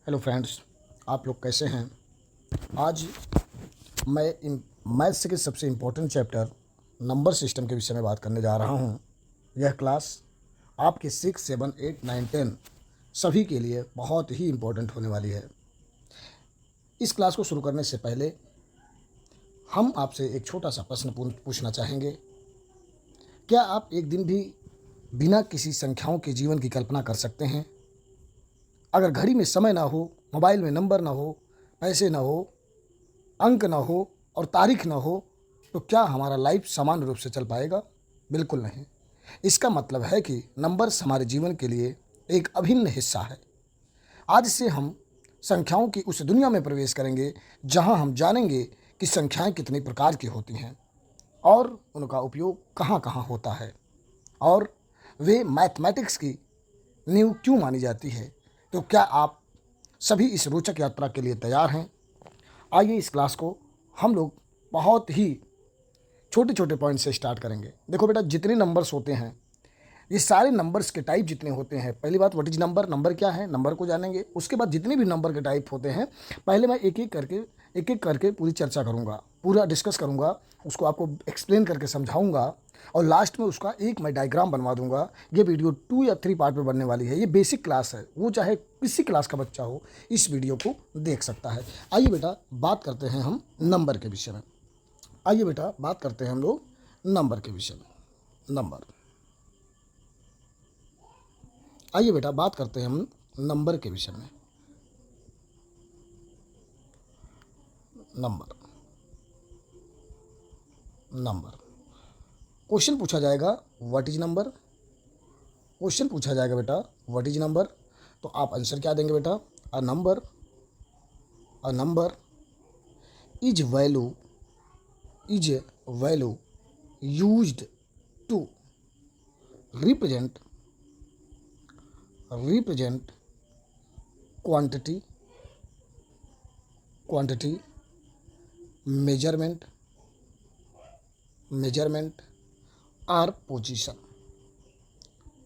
Hello friends, आप लोग कैसे हैं। आज मैं मैथ्स के सबसे इम्पोर्टेंट चैप्टर नंबर सिस्टम के विषय में बात करने जा रहा हूं। यह क्लास आपके 6, 7, 8, 9, 10 सभी के लिए बहुत ही इम्पोर्टेंट होने वाली है। इस क्लास को शुरू करने से पहले हम आपसे एक छोटा सा प्रश्न पूछना चाहेंगे। क्या आप एक दिन भी बिना किसी संख्याओं के जीवन की कल्पना कर सकते हैं? अगर घड़ी में समय ना हो, मोबाइल में नंबर ना हो, पैसे ना हो, अंक ना हो और तारीख ना हो, तो क्या हमारा लाइफ समान रूप से चल पाएगा? बिल्कुल नहीं। इसका मतलब है कि नंबर्स हमारे जीवन के लिए एक अभिन्न हिस्सा है। आज से हम संख्याओं की उस दुनिया में प्रवेश करेंगे जहां हम जानेंगे कि संख्याएं कितनी प्रकार की होती हैं और उनका उपयोग कहां कहां होता है और वे मैथमेटिक्स की नींव क्यों मानी जाती है। तो क्या आप सभी इस रोचक यात्रा के लिए तैयार हैं? आइए इस क्लास को हम लोग बहुत ही छोटे छोटे पॉइंट से स्टार्ट करेंगे। देखो बेटा, जितने नंबर्स होते हैं, ये सारे नंबर्स के टाइप जितने होते हैं, पहली बात व्हाट इज नंबर, नंबर क्या है, नंबर को जानेंगे। उसके बाद जितने भी नंबर के टाइप होते हैं, पहले मैं एक एक करके पूरी चर्चा करूंगा, पूरा डिस्कस करूंगा, उसको आपको एक्सप्लेन करके समझाऊंगा और लास्ट में उसका एक मैं डायग्राम बनवा दूंगा। ये वीडियो 2 या 3 पार्ट में बनने वाली है। ये बेसिक क्लास है, वो चाहे किसी क्लास का बच्चा हो इस वीडियो को देख सकता है। आइए बेटा बात करते हैं हम नंबर के विषय में। आइए बेटा बात करते हैं हम लोग नंबर के विषय में। नंबर, आइए बेटा बात करते हैं हम नंबर के विषय में। नंबर, नंबर क्वेश्चन पूछा जाएगा व्हाट इज नंबर। क्वेश्चन पूछा जाएगा बेटा व्हाट इज नंबर, तो आप आंसर क्या देंगे बेटा? A number, a number is value, is value used to represent, represent quantity, quantity, measurement, measurement और पोजीशन,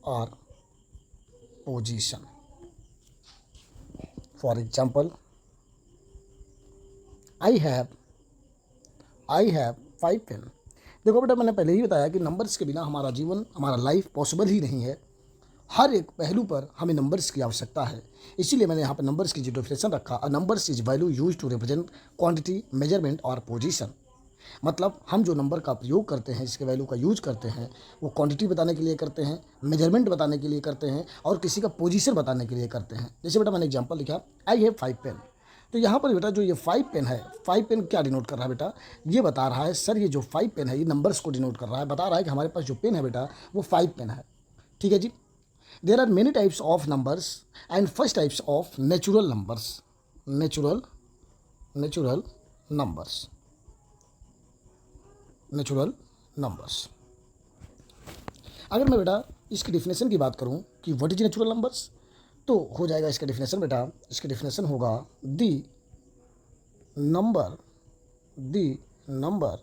और position. For example, I have 5 pen. देखो बेटा, मैंने पहले ही बताया कि नंबर्स के बिना हमारा जीवन, हमारा लाइफ पॉसिबल ही नहीं है। हर एक पहलू पर हमें नंबर्स की आवश्यकता है। इसीलिए मैंने यहाँ पर नंबर्स की जो डेफिनेशन रखा, a numbers is value use to represent quantity, measurement और पोजीशन। मतलब हम जो नंबर का प्रयोग करते हैं, इसके वैल्यू का यूज करते हैं, वो क्वांटिटी बताने के लिए करते हैं, मेजरमेंट बताने के लिए करते हैं और किसी का पोजीशन बताने के लिए करते हैं। जैसे बेटा मैंने एग्जांपल लिखा, आई हैव 5 पेन। तो यहाँ पर बेटा जो ये 5 पेन है, 5 पेन क्या डिनोट कर रहा है बेटा? ये बता रहा है सर, ये जो 5 पेन है ये नंबर्स को डिनोट कर रहा है, बता रहा है कि हमारे पास जो पेन है बेटा वो 5 पेन है। ठीक है जी। There are many types of numbers and first types of natural numbers, natural, natural numbers, natural numbers. अगर मैं बेटा इसकी डिफिनेशन की बात करूं कि व्हाट इज नेचुरल नंबर्स, तो हो जाएगा इसका डिफिनेशन बेटा, इसका डिफिनेशन होगा the number, the number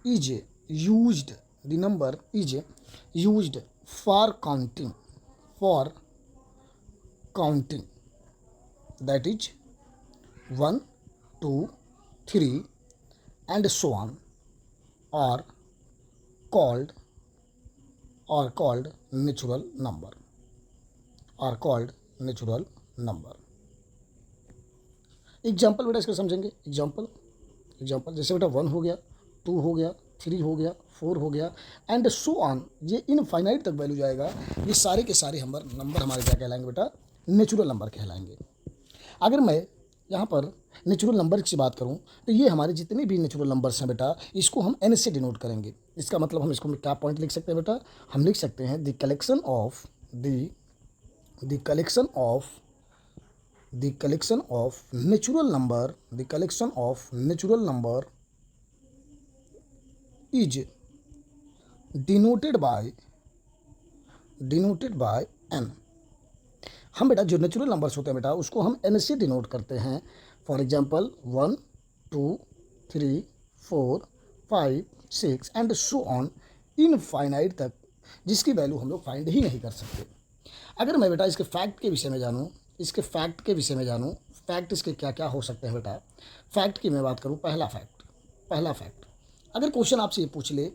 is used, the number is used for counting, for counting, that is 1, 2, 3 and so on are called, are called natural number, are called natural number। Example बेटा इसका समझेंगे। Example, example जैसे बेटा 1 हो गया, 2 हो गया, 3 हो गया, 4 हो गया एंड सो ऑन, ये इनफाइनाइट तक वैल्यू जाएगा। ये सारे के सारे नंबर हमारे क्या कहलाएंगे बेटा? नेचुरल नंबर कहलाएंगे। अगर मैं यहाँ पर नेचुरल नंबर की बात करूँ तो ये हमारे जितने भी नेचुरल नंबर्स हैं बेटा, इसको हम एन से डिनोट करेंगे। इसका मतलब हम इसको क्या पॉइंट लिख सकते हैं बेटा? हम लिख सकते हैं the collection of, the collection of, the collection of natural number, the collection of natural number is denoted by, denoted by N. हम बेटा जो नेचुरल नंबर्स होते हैं बेटा उसको हम एन से डिनोट करते हैं। For example 1, 2, 3, 4, 5, 6 and so on infinite तक, जिसकी वैल्यू हम लोग फाइंड ही नहीं कर सकते। अगर मैं बेटा इसके फैक्ट के विषय में जानूँ इसके फैक्ट के विषय में जानूँ, फैक्ट इसके क्या क्या हो सकते हैं बेटा। फैक्ट की मैं बात करूँ, पहला फैक्ट अगर क्वेश्चन आपसे ये पूछ ले,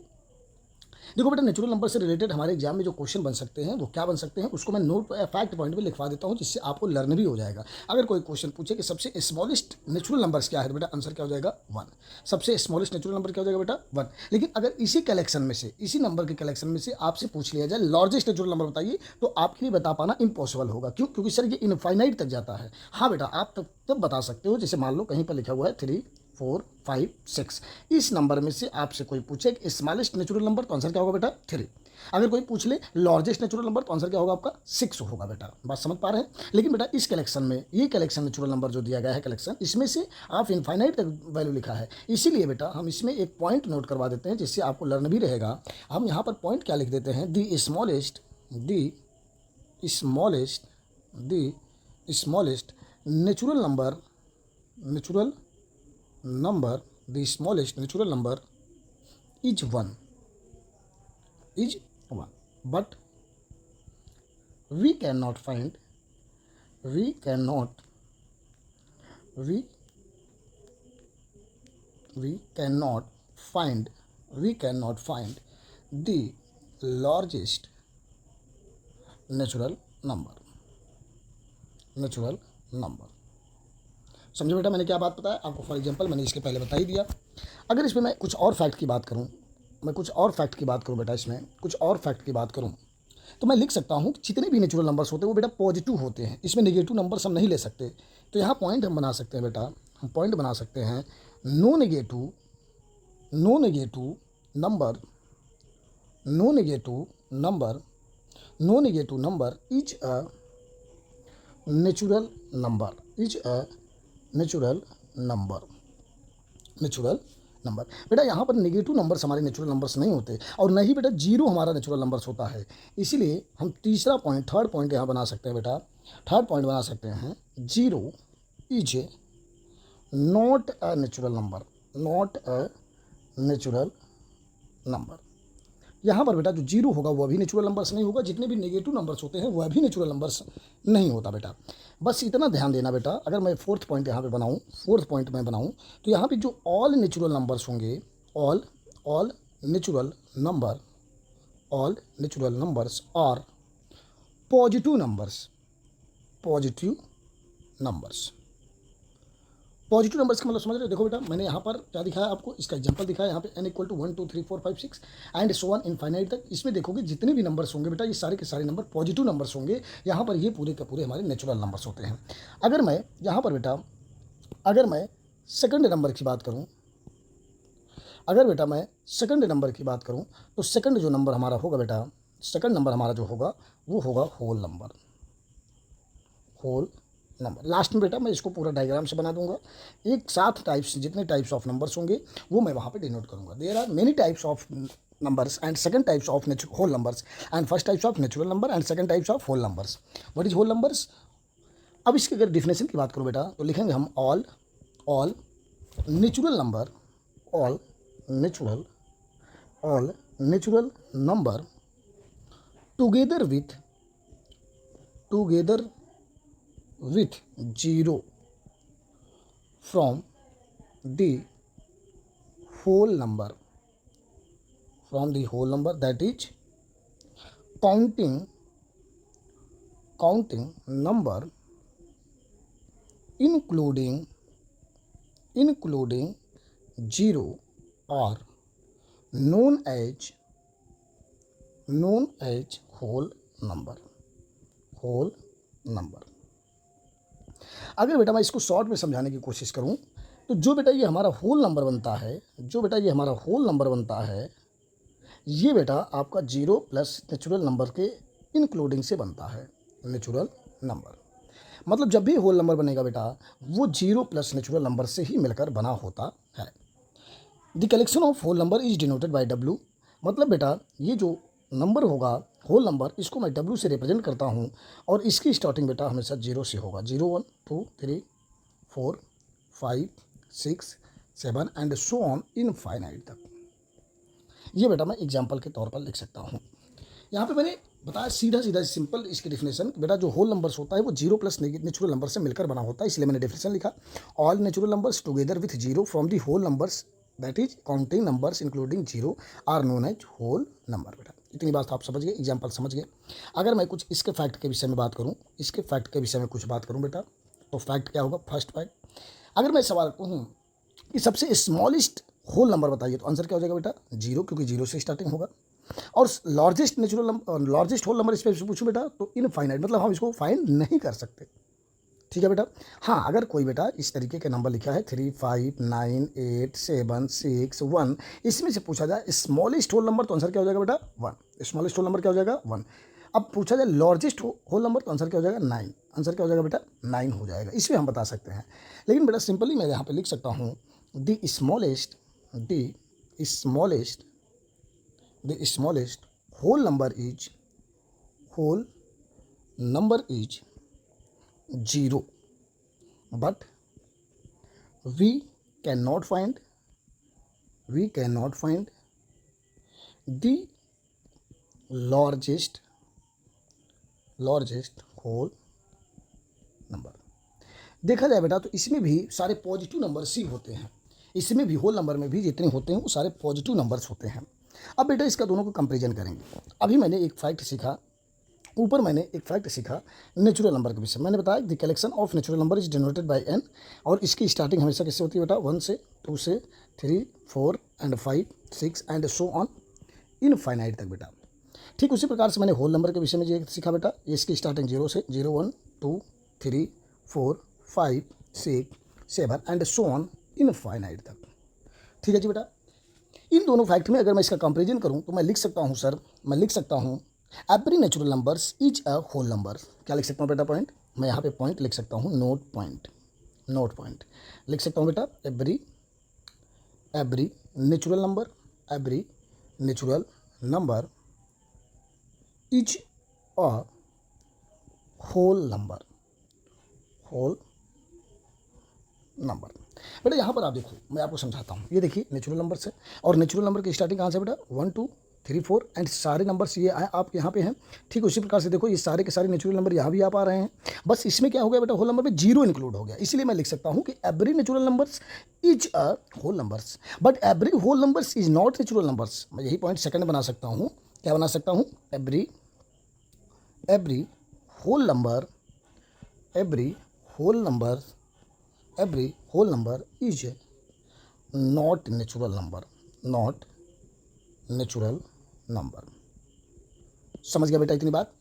देखो बेटा नेचुरल नंबर से रिलेटेड हमारे एग्जाम में जो क्वेश्चन बन सकते हैं वो क्या बन सकते हैं, उसको मैं नोट फैक्ट पॉइंट पे लिखवा देता हूँ, जिससे आपको लर्न भी हो जाएगा। अगर कोई क्वेश्चन पूछे कि सबसे स्मॉलेस्ट नेचुरल नंबर्स क्या है, तो बेटा आंसर क्या हो जाएगा 1। सबसे स्मॉलेस्ट नेचुरल नंबर क्या हो जाएगा बेटा 1। लेकिन अगर इसी कलेक्शन में से, इसी नंबर के कलेक्शन में से आपसे पूछ लिया जाए लार्जेस्ट नेचुरल नंबर बताइए, तो आपके लिए बता पाना इम्पॉसिबल होगा। क्यों? क्योंकि सर ये इनफाइनाइट तक जाता है। हाँ बेटा, आप तब बता सकते हो, जैसे मान लो कहीं पर लिखा हुआ है 3 4 5 6, इस नंबर में से आपसे कोई पूछे कि स्मॉलेस्ट नेचुरल नंबर, तो आंसर क्या होगा बेटा 3। अगर कोई पूछ ले लार्जेस्ट नेचुरल नंबर, तो आंसर क्या होगा आपका 6 होगा बेटा। बात समझ पा रहे हैं? लेकिन बेटा इस कलेक्शन में, ये कलेक्शन नेचुरल नंबर जो दिया गया है कलेक्शन, इसमें से आप इनफाइनाइट तक वैल्यू लिखा है, इसीलिए बेटा हम इसमें एक पॉइंट नोट करवा देते हैं, जिससे आपको लर्न भी रहेगा। हम यहाँ पर पॉइंट क्या लिख देते हैं, the smallest natural number, the smallest natural number is 1, but we cannot find we cannot we we cannot find the largest natural number। समझो बेटा मैंने क्या बात बताया आपको। फॉर एग्जांपल मैंने इसके पहले बता ही दिया। अगर इसमें मैं कुछ और फैक्ट की बात करूं, बेटा, इसमें कुछ और फैक्ट की बात करूं, तो मैं लिख सकता हूं कि जितने भी नेचुरल नंबर्स होते हैं वो बेटा पॉजिटिव होते हैं। इसमें नेगेटिव नंबर्स हम नहीं ले सकते। तो यहाँ पॉइंट हम बना सकते हैं बेटा, no negative number is a natural number. बेटा यहाँ पर नेगेटिव नंबर्स हमारे नेचुरल नंबर्स नहीं होते, और नहीं बेटा जीरो हमारा नेचुरल नंबर्स होता है। इसीलिए हम थर्ड पॉइंट यहाँ बना सकते हैं बेटा। थर्ड पॉइंट बना सकते हैं, zero is not a natural number. यहाँ पर बेटा जो जीरो होगा वह भी नेचुरल नंबर्स नहीं होगा, जितने भी नेगेटिव नंबर्स होते हैं वह भी नेचुरल नंबर्स नहीं होता बेटा। बस इतना ध्यान देना बेटा। अगर मैं फोर्थ पॉइंट में बनाऊँ, तो यहाँ पे जो ऑल नेचुरल नंबर्स होंगे, all natural numbers are positive numbers का मतलब समझ रहे हो? देखो बेटा मैंने यहाँ पर क्या दिखाया आपको, इसका एग्जांपल दिखाया यहाँ पे n = 1 2 3 4 5 6 and so on infinite तक। इसमें देखोगे जितने भी नंबर्स होंगे बेटा, ये सारे के सारे नंबर पॉजिटिव नंबर्स होंगे। यहाँ पर ये पूरे के पूरे हमारे नेचुरल नंबर्स होते हैं। अगर मैं यहाँ पर बेटा, सेकंड नंबर की बात करूँ, तो सेकंड जो नंबर हमारा होगा बेटा, सेकंड नंबर हमारा जो होगा वो होगा होल नंबर। लास्ट में बेटा मैं इसको पूरा डायग्राम से बना दूंगा। एक साथ जितने टाइप्स ऑफ नंबर्स होंगे वो मैं वहाँ पे डिनोट करूँगा। There are many types of numbers and second types of whole numbers and first types of natural number and second types of whole numbers. What is whole numbers? अब इसकी अगर definition की बात करूँ बेटा, तो लिखेंगे हम all natural number together with zero from the whole number, that is counting number including zero are known as whole number। अगर बेटा मैं इसको शॉर्ट में समझाने की कोशिश करूं, तो जो बेटा ये हमारा होल नंबर बनता है, ये बेटा आपका जीरो प्लस नेचुरल नंबर के इंक्लूडिंग से बनता है। नेचुरल नंबर मतलब जब भी होल नंबर बनेगा बेटा, वो जीरो प्लस नेचुरल नंबर से ही मिलकर बना होता है। The collection of whole number is denoted by W। मतलब बेटा ये जो नंबर होगा होल नंबर, इसको मैं W से रिप्रेजेंट करता हूँ, और इसकी स्टार्टिंग बेटा हमेशा 0 से होगा। 0 1 2 3 4 5 6 7 एंड सो ऑन इनफाइनाइट तक। ये बेटा मैं एग्जाम्पल के तौर पर लिख सकता हूँ। यहाँ पे मैंने बताया सीधा सीधा सिंपल इसकी डिफिनेशन। बेटा जो होल नंबर्स होता है वो जीरो प्लस नेचुरल नंबर से मिलकर बना होता है, इसलिए मैंने डिफिनेशन लिखा। All natural numbers together with zero from the whole numbers that is counting numbers including zero are known as whole number. बेटा इतनी बात आप समझ गए, एग्जाम्पल समझ गए। अगर मैं कुछ इसके फैक्ट के विषय में बात करूँ, इसके फैक्ट के विषय में कुछ बात करूँ बेटा, तो फैक्ट क्या होगा? फर्स्ट फैक्ट, अगर मैं सवाल कहूँ कि सबसे स्मॉलेस्ट होल नंबर बताइए, तो आंसर क्या हो जाएगा बेटा? जीरो, क्योंकि जीरो से स्टार्टिंग होगा। और largest natural number, largest whole number इस पर पूछूं बेटा, तो इनफाइनाइट, मतलब हम इसको फाइंड नहीं कर सकते। ठीक है बेटा। हाँ, अगर कोई बेटा इस तरीके के नंबर लिखा है 3, 5, 9, 8, 7, 6, 1, इसमें से पूछा जाए स्मॉलेस्ट होल नंबर, तो आंसर क्या हो जाएगा बेटा? 1। स्मॉलेस्ट होल नंबर क्या हो जाएगा? 1। अब पूछा जाए लार्जेस्ट होल नंबर, तो आंसर क्या हो जाएगा? 9। आंसर क्या हो जाएगा बेटा? 9 हो जाएगा। इसमें हम बता सकते हैं। लेकिन बेटा सिंपली मैं यहाँ पे लिख सकता हूँ the smallest whole number is 0, but we cannot find the largest whole number। देखा जाए बेटा तो इसमें भी सारे पॉजिटिव नंबर्स ही होते हैं। इसमें भी होल नंबर में भी जितने होते हैं वो सारे पॉजिटिव नंबर्स होते हैं। अब बेटा इसका दोनों को कंपैरिजन करेंगे। अभी मैंने एक फैक्ट सीखा, ऊपर मैंने एक फैक्ट सीखा नेचुरल नंबर के विषय। मैंने बताया the collection of natural number is denoted bye n, और इसकी स्टार्टिंग हमेशा किससे होती है बेटा? 1 से, 2 से, 3, 4 and 5, 6 and so on infinite तक बेटा। ठीक उसी प्रकार से मैंने होल नंबर के विषय में ये सीखा बेटा, इसकी स्टार्टिंग 0 से, 0, 1, 2, 3, 4, 5, 6, 7 एंड सो ऑन इनफाइनाइट तक। ठीक है जी बेटा। इन दोनों फैक्ट में अगर मैं इसका कंपैरिजन करूं तो मैं लिख सकता हूं सर, मैं लिख सकता हूं every natural numbers is a whole number. क्या लिख सकता हूं बेटा? पॉइंट, मैं यहाँ पे पॉइंट लिख सकता हूं, नोट पॉइंट लिख सकता हूं बेटा। Every natural number is a whole number. बेटा यहाँ पर आप देखो, मैं आपको समझाता हूँ। ये देखिए नेचुरल नंबर्स है, और नेचुरल नंबर की स्टार्टिंग कहाँ से बेटा? 1, 2, 3, 4 एंड सारे नंबर्स ये आए आप यहाँ पे हैं। ठीक उसी प्रकार से देखो ये सारे के सारे नेचुरल नंबर यहाँ भी आप आ रहे हैं। बस इसमें क्या हो गया बेटा? होल नंबर में जीरो इंक्लूड हो गया। इसलिए मैं लिख सकता हूँ कि every natural numbers is a whole numbers, but every whole numbers is not natural numbers. मैं यही पॉइंट सेकंड बना सकता हूँ। क्या बना सकता हूँ? Every whole number is not natural number. समझ गया बेटा इतनी बात?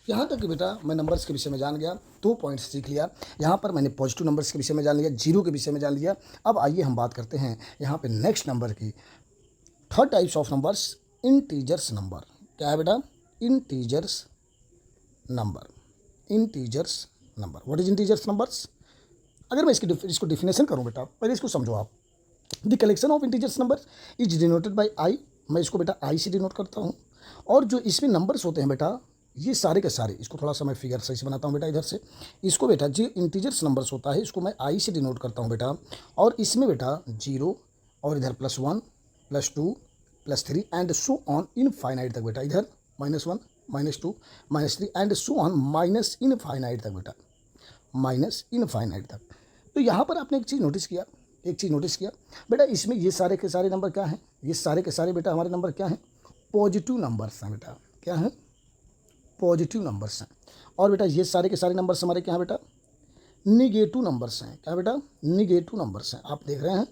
यहाँ तक कि बेटा मैं नंबर्स के विषय में जान गया, 2 पॉइंट्स सीख लिया। यहाँ पर मैंने पॉजिटिव नंबर्स के विषय में जान लिया, जीरो के विषय में जान लिया। अब आइए हम बात करते हैं यहाँ पे नेक्स्ट नंबर की। Third types of numbers, integers number. क्या है बेटा? Integers number. What is integers numbers? अगर मैं इसको डिफिनेशन करूँ बेटा, पहले इसको समझो आप। The collection of integers number is denoted by I. मैं इसको बेटा आई से डिनोट करता हूँ। और जो इसमें नंबर्स होते हैं बेटा, ये सारे के सारे, इसको थोड़ा सा मैं फिगर सही से बनाता हूँ बेटा इधर से। इसको बेटा जो इंटीजर्स नंबर्स होता है इसको मैं आई से डिनोट करता हूँ बेटा। और इसमें बेटा 0 और इधर +1, +2, +3 एंड सो ऑन इनफाइनाइट तक बेटा। इधर -1, -2, -3 and so on minus infinite तक बेटा, माइनस इनफाइनाइट तक। तो यहाँ पर आपने एक चीज़ नोटिस किया बेटा, इसमें ये सारे के सारे नंबर क्या हैं? ये सारे के सारे बेटा हमारे नंबर क्या हैं? पॉजिटिव नंबर्स हैं बेटा। क्या हैं? पॉजिटिव नंबर्स हैं। और बेटा ये सारे के सारे नंबर्स हमारे क्या हैं बेटा? निगेटिव नंबर्स हैं। क्या बेटा? निगेटिव नंबर्स हैं। आप देख रहे हैं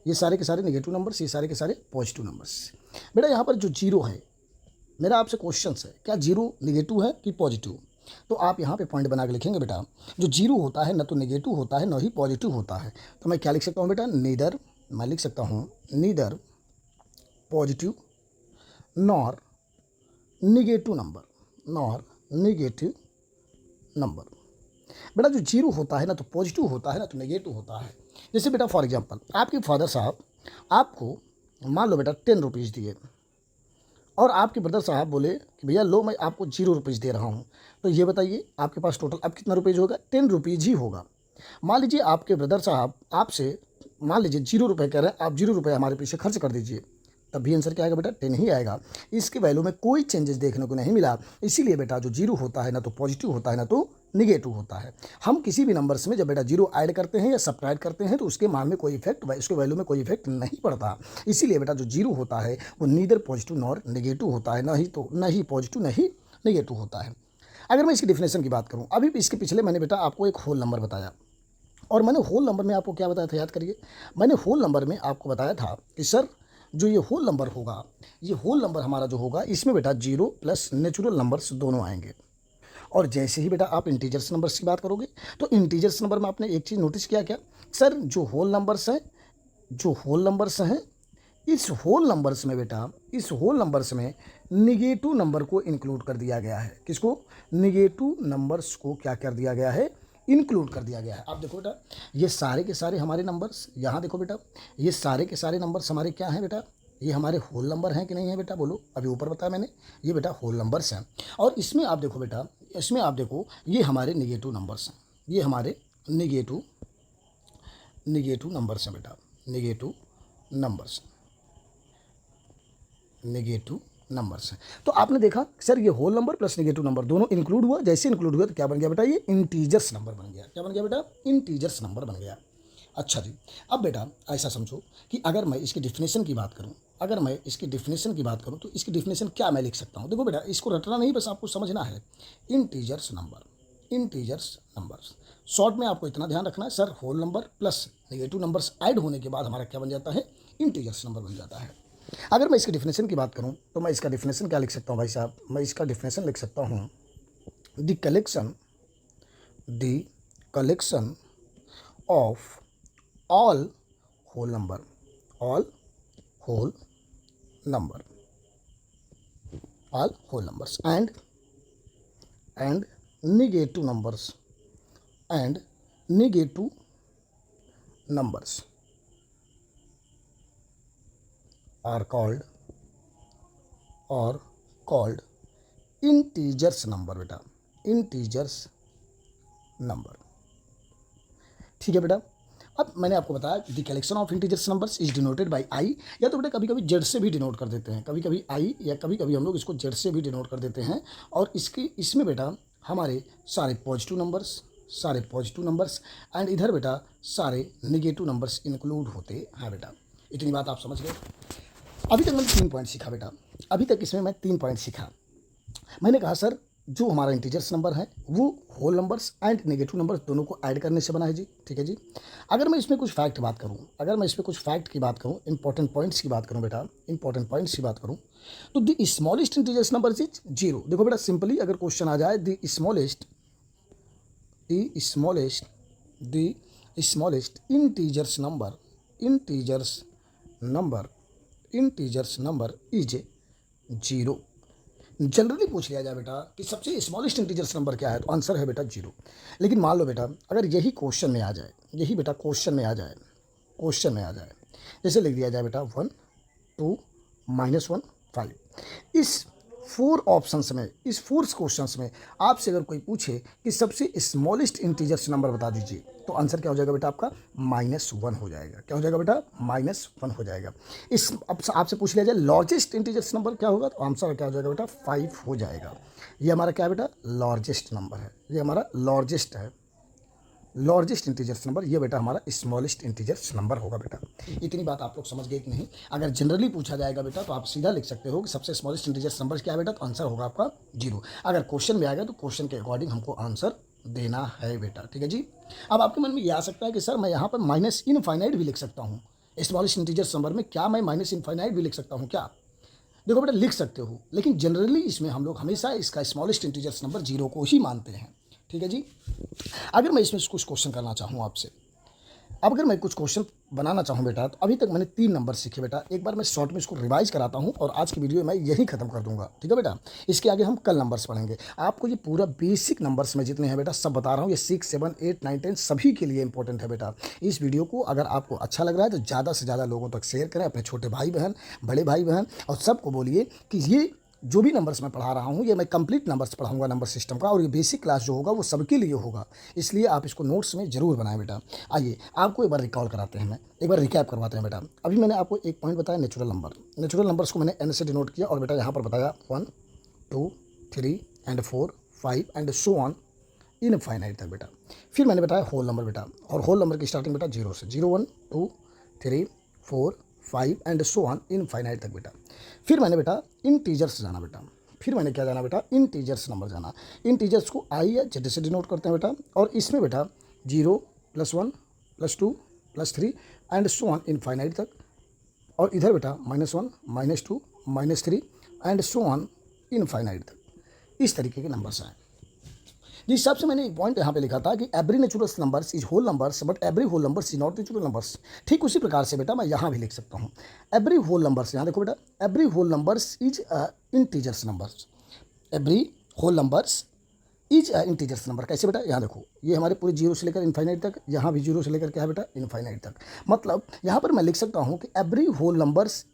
ये सारे के सारे निगेटिव नंबर्स, ये सारे के सारे पॉजिटिव नंबर्स। बेटा यहाँ पर जो जीरो है, मेरा आपसे क्वेश्चन है, क्या जीरो निगेटिव है कि पॉजिटिव? तो आप यहाँ पे पॉइंट बना के लिखेंगे बेटा, जो जीरो होता है न तो निगेटिव होता है न ही पॉजिटिव होता है। तो मैं क्या लिख सकता हूँ बेटा? मैं लिख सकता हूँ neither positive nor negative number. बेटा जो जीरो होता है ना तो पॉजिटिव होता है ना तो नेगेटिव होता है। जैसे बेटा फॉर एग्जांपल आपके फादर साहब आपको मान लो बेटा 10 रुपीज़ दिए, और आपके ब्रदर साहब बोले कि भैया लो मैं आपको 0 रुपीज़ दे रहा हूँ। तो ये बताइए आपके पास टोटल अब कितना रुपीज़ होगा? 10 रुपीज़ ही होगा। मान लीजिए आपके ब्रदर साहब आपसे मान लीजिए 0 रुपये कह रहे हैं, आप 0 रुपये हमारे पीछे खर्च कर दीजिए। तब भी आंसर क्या आएगा बेटा 10 ही आएगा। इसकी वैल्यू में कोई चेंजेस देखने को नहीं मिला, इसीलिए बेटा जो जीरो होता है ना तो पॉजिटिव होता है ना तो निगेटिव होता है। हम किसी भी नंबर्स में जब बेटा जीरो ऐड करते हैं या सब्ट्रैक्ट करते हैं तो उसके मान में कोई इफेक्ट, उसके वैल्यू में कोई इफेक्ट नहीं पड़ता। इसीलिए बेटा जो जीरो होता है वो नीदर पॉजिटिव नॉर नेगेटिव होता है, ना ही पॉजिटिव ना ही नेगेटिव होता है। अगर मैं इसकी डिफिनेशन की बात करूँ, अभी इसके पिछले मैंने बेटा आपको एक होल नंबर बताया, और मैंने होल नंबर में आपको क्या बताया था, याद करिए। मैंने होल नंबर में आपको बताया था कि सर जो ये होल नंबर होगा, ये होल नंबर हमारा जो होगा इसमें बेटा जीरो प्लस नेचुरल नंबर्स दोनों आएंगे। और जैसे ही बेटा आप इंटीजर्स नंबर्स की बात करोगे तो इंटीजर्स नंबर में आपने एक चीज़ नोटिस किया क्या, सर जो होल नंबर्स हैं इस होल नंबर्स में बेटा, इस होल नंबर्स में निगेटिव नंबर को इंक्लूड कर दिया गया है। किसको? निगेटिव नंबर्स को क्या कर दिया गया है, इंक्लूड कर दिया गया है। आप देखो बेटा ये सारे के सारे हमारे नंबर्स, यहाँ देखो बेटा ये सारे के सारे नंबर्स हमारे क्या हैं बेटा, ये हमारे होल नंबर हैं कि नहीं है बेटा, बोलो। अभी ऊपर बताया मैंने, ये बेटा होल नंबर्स हैं। और इसमें आप देखो बेटा, इसमें आप देखो ये हमारे निगेटिव नंबर्स हैं, ये हमारे निगेटिव नंबर्स हैं बेटा, निगेटिव नंबर्स हैं। तो आपने देखा सर ये whole number plus negative number दोनों इंक्लूड हुआ, जैसे इंक्लूड हुआ तो क्या बन गया बेटा, ये इंटीजर्स नंबर बन गया। क्या बन गया बेटा? इंटीजर्स नंबर बन गया। अच्छा जी, अब बेटा ऐसा समझो कि अगर मैं इसकी डिफिनेशन की बात करूं, तो इसकी डिफिनेशन क्या मैं लिख सकता हूं। देखो बेटा इसको रटना नहीं, बस आपको समझना है। इंटीजर्स नंबर्स शॉर्ट में आपको इतना ध्यान रखना है, sir whole number plus negative numbers add होने के बाद हमारा क्या बन जाता है, इंटीजर्स नंबर बन जाता है। अगर मैं इसकी डिफिनेशन की बात करूं तो मैं इसका डिफिनेशन क्या लिख सकता हूं भाई साहब, मैं इसका डिफिनेशन लिख सकता हूं the collection of all whole numbers and negative numbers are called integers number बेटा, इंटीजर्स नंबर। ठीक है बेटा। अब मैंने आपको बताया the collection of integers numbers is denoted by I, या तो बेटा कभी कभी जेड से भी डिनोट कर देते हैं, कभी कभी आई या कभी कभी हम लोग इसको जेड से भी डिनोट कर देते हैं। और इसमें बेटा हमारे सारे पॉजिटिव नंबर्स एंड इधर बेटा सारे निगेटिव नंबर्स इंक्लूड होते हैं बेटा। इतनी बात आप समझ गए। अभी तक मैंने 3 पॉइंट सीखा बेटा, अभी तक इसमें मैं 3 पॉइंट सीखा। मैंने कहा सर जो हमारा इंटीजर्स नंबर है वो whole numbers and negative numbers दोनों को ऐड करने से बना है जी। ठीक है जी। अगर मैं इसमें कुछ फैक्ट की बात करूं, इंपॉर्टेंट पॉइंट्स की बात करूं बेटा, तो the smallest integers number is 0। देखो बेटा सिंपली अगर क्वेश्चन आ जाए the smallest integers number is 0। Generally पूछ लिया जाए बेटा कि सबसे स्मॉलेस्ट इंटीजर्स नंबर क्या है, तो आंसर है बेटा 0। लेकिन मान लो बेटा अगर यही क्वेश्चन में आ जाए, जैसे लिख दिया जाए बेटा 1 2 -1 5, इस 4 ऑप्शंस में, इस 4 क्वेश्चंस में आपसे अगर कोई पूछे कि सबसे स्मॉलेस्ट इंटीजर्स नंबर बता दीजिए, तो आंसर क्या हो जाएगा बेटा आपका -1 हो जाएगा। क्या हो जाएगा बेटा? -1 हो जाएगा। इस अब आपसे पूछ लिया जाए लार्जेस्ट इंटीजर्स नंबर क्या होगा, तो आंसर क्या हो जाएगा बेटा 5 हो जाएगा। ये हमारा क्या है बेटा? लार्जेस्ट नंबर है, ये हमारा लार्जेस्ट इंटीजर्स नंबर, ये बेटा हमारा स्मॉलेस्ट इंटीजर्स नंबर होगा बेटा। इतनी बात आप लोग समझ गए कि नहीं? अगर जनरली पूछा जाएगा बेटा तो आप सीधा लिख सकते हो कि सबसे स्मॉलेस्ट इंटीजर्स नंबर क्या है बेटा, तो आंसर होगा आपका 0। अगर क्वेश्चन में आएगा तो क्वेश्चन के अकॉर्डिंग हमको आंसर देना है बेटा। ठीक है जी। अब आपके मन में ये आ सकता है कि सर मैं यहाँ पर माइनस इनफाइनाइट भी लिख सकता हूँ स्मॉलेस्ट इंटीजर्स नंबर में, क्या मैं माइनस इनफाइनाइट भी लिख सकता हूँ क्या? देखो बेटा लिख सकते हो, लेकिन जनरली इसमें हम लोग हमेशा इसका स्मॉलेस्ट इंटीजर्स नंबर 0 को ही मानते हैं। ठीक है जी। अगर मैं इसमें कुछ क्वेश्चन करना चाहूँ आपसे, अब अगर मैं कुछ क्वेश्चन बनाना चाहूँ बेटा, तो अभी तक मैंने 3 नंबर सीखे बेटा। एक बार मैं शॉर्ट में इसको रिवाइज कराता हूँ और आज की वीडियो में यही खत्म कर दूंगा। ठीक है बेटा। इसके आगे हम कल नंबर्स पढ़ेंगे। आपको ये पूरा बेसिक नंबर्स में जितने हैं बेटा सब बता रहा हूँ, ये 6 7 8 9 10 सभी के लिए इंपॉर्टेंट है बेटा। इस वीडियो को अगर आपको अच्छा लग रहा है तो ज़्यादा से ज़्यादा लोगों तक शेयर करें, अपने छोटे भाई बहन, बड़े भाई बहन, और सबको बोलिए कि ये जो भी नंबर्स मैं पढ़ा रहा हूँ ये मैं कंप्लीट नंबर्स पढ़ाऊंगा नंबर सिस्टम का, और ये बेसिक क्लास जो होगा वो सबके लिए होगा, इसलिए आप इसको नोट्स में ज़रूर बनाएं बेटा। आइए आपको एक बार रिकॉल कराते हैं, मैं एक बार रिकैप करवाते हैं बेटा। अभी मैंने आपको एक पॉइंट बताया नेचुरल नंबर, नेचुरल नंबर्स को मैंने एन से डिनोट किया, और बेटा यहाँ पर बताया 1 2 3 and 4 5 and so on infinite तक बेटा। फिर मैंने बताया होल नंबर बेटा, और होल नंबर की स्टार्टिंग बेटा 0 से, 0 1 2 3 4 5 एंड सो ऑन इनफाइनाइट तक बेटा। फिर मैंने बेटा इंटीजर्स जाना बेटा, फिर मैंने क्या जाना बेटा, इंटीजर्स नंबर जाना। इंटीजर्स को आई या जेड से डिनोट करते हैं बेटा, और इसमें बेटा 0 +1 +2 +3 एंड सो ऑन इनफाइनाइट तक, और इधर बेटा -1 -2 -3 एंड सो ऑन इनफाइनाइट तक। इस तरीके के नंबर्स हैं। जिस हिसाब से मैंने एक पॉइंट यहाँ पे लिखा था कि every natural numbers is whole numbers but every whole numbers is not natural numbers, ठीक उसी प्रकार से बेटा मैं यहाँ भी लिख सकता हूँ एवरी होल नंबर्स। यहाँ देखो बेटा, every whole numbers is integers numbers, every whole numbers is integers number. कैसे बेटा, यहाँ देखो ये हमारे पूरे 0 से लेकर इनफाइनाइट तक, यहाँ भी 0 से लेकर क्या है बेटा, इनफाइनाइट तक। मतलब यहाँ पर मैं लिख सकता हूँ कि every whole numbers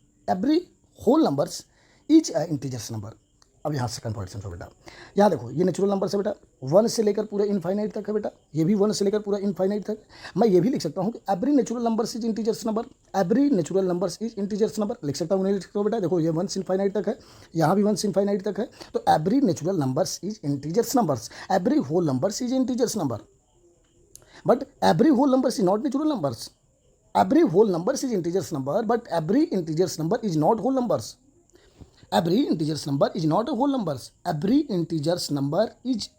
is integers number. अब यहाँ सेकंड पॉइंट समझो बेटा, यहाँ देखो ये नेचुरल नंबर है बेटा, 1 से लेकर पूरे इनफाइनाइट तक है बेटा, ये भी 1 से लेकर पूरा इनफाइनाइट तक। मैं ये भी लिख सकता हूँ कि every natural numbers is integers number, every natural numbers is integers number लिख सकता हूँ, नहीं लिख सकता हूँ बेटा। देखो ये 1 से इनफाइनाइट तक है, यहाँ भी 1 से इनफाइनाइट तक है, तो every natural numbers is integers numbers, every whole numbers is integers number, but every whole numbers is not natural numbers. Every whole numbers is integers number but every integers number is not whole numbers. Every integers number is not a whole numbers. Every integers number is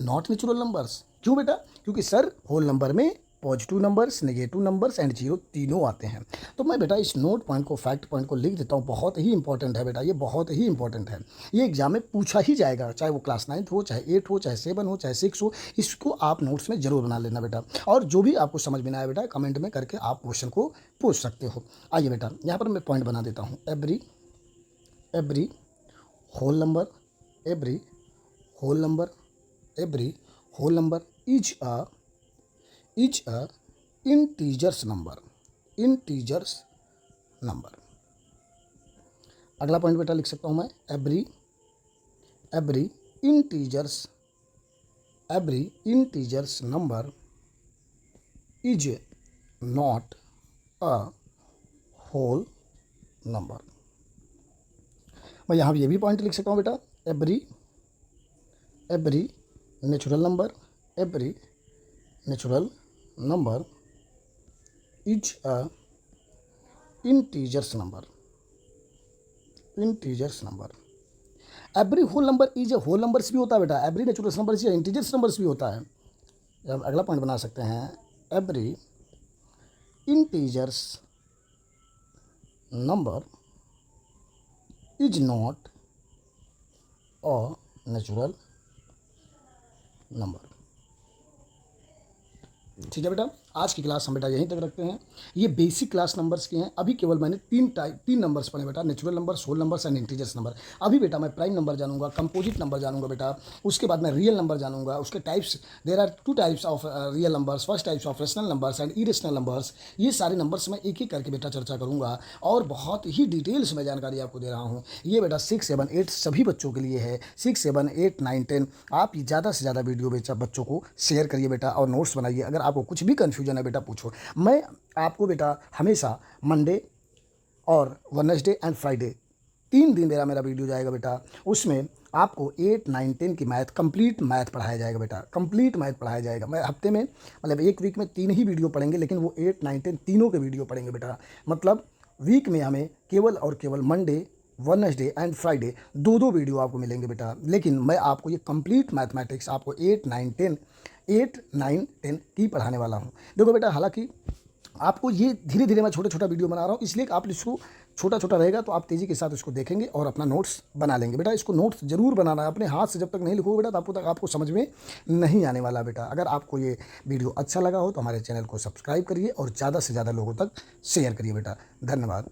not natural numbers. क्यों बेटा? क्योंकि sir whole number में positive numbers, negative numbers and zero तीनों आते हैं। तो मैं बेटा इस नोट पॉइंट को, फैक्ट पॉइंट को लिख देता हूँ, बहुत ही इंपॉर्टेंट है बेटा, ये बहुत ही इंपॉर्टेंट है। ये एग्जाम में पूछा ही जाएगा, चाहे वो क्लास 9 हो, चाहे 8 हो, चाहे 7 हो, चाहे 6 हो, इसको आप नोट्स में जरूर बना लेना बेटा। और जो भी आपको समझ में ना आए बेटा, कमेंट में करके आप क्वेश्चन को पूछ सकते हो। आइए बेटा यहाँ पर मैं पॉइंट बना देता हूँ, every whole number, every whole number, every whole number is a integers number, integers number। अगला पॉइंट बेटा लिख सकता हूँ मैं, every integers number is not a whole number। मैं यहाँ भी ये भी पॉइंट लिख सकता हूँ बेटा, every natural number is a integers number. Every whole number is a whole numbers भी होता है बेटा, every natural number is integers numbers भी होता है। अब अगला पॉइंट बना सकते हैं, every integers number is not a natural number। ठीक है बेटा, आज की क्लास हम बेटा यहीं तक रखते हैं। ये बेसिक क्लास नंबर्स के हैं। अभी केवल मैंने तीन नंबर्स पढ़े बेटा, natural numbers, whole numbers and integers number. अभी बेटा मैं प्राइम नंबर जानूंगा, कंपोजिट नंबर जानूंगा बेटा, उसके बाद मैं रियल नंबर जानूंगा, उसके types, there are 2 types of real numbers, first types of rational numbers and irrational numbers. ये सारे नंबर्स मैं एक एक करके बेटा चर्चा करूँगा, और बहुत ही डिटेल्स में जानकारी आपको दे रहा हूँ। ये बेटा 6 7 8 सभी बच्चों के लिए है, 6 7 8 9 10। आप ज़्यादा से ज़्यादा वीडियो बेटा बच्चों को शेयर करिए बेटा, और नोट्स बनाइए। अगर आपको कुछ भी कन्फ्यूजन है बेटा पूछो। मैं आपको बेटा हमेशा मंडे और वेडनेसडे एंड फ्राइडे 3 दिन मेरा वीडियो जाएगा बेटा, उसमें आपको 8 9 10 की मैथ, कंप्लीट मैथ पढ़ाया जाएगा बेटा, कंप्लीट मैथ पढ़ाया जाएगा। मैं हफ्ते में, मतलब एक वीक में 3 ही वीडियो पढ़ेंगे, लेकिन वो 8 9 10 तीनों के वीडियो पढ़ेंगे बेटा। मतलब वीक में हमें केवल और केवल Monday, Wednesday and Friday 2 video आपको मिलेंगे बेटा। लेकिन मैं आपको ये कंप्लीट मैथमेटिक्स आपको 8 9 10 की पढ़ाने वाला हूँ। देखो बेटा, हालांकि आपको ये धीरे धीरे मैं छोटा वीडियो बना रहा हूँ, इसलिए आप इसको छोटा रहेगा तो आप तेज़ी के साथ इसको देखेंगे और अपना नोट्स बना लेंगे बेटा। इसको नोट्स जरूर बनाना है, अपने हाथ से जब तक नहीं लिखोगे बेटा तब तक आपको समझ में नहीं आने वाला बेटा। अगर आपको ये वीडियो अच्छा लगा हो तो हमारे चैनल को सब्सक्राइब करिए और ज़्यादा से ज़्यादा लोगों तक शेयर करिए बेटा। धन्यवाद।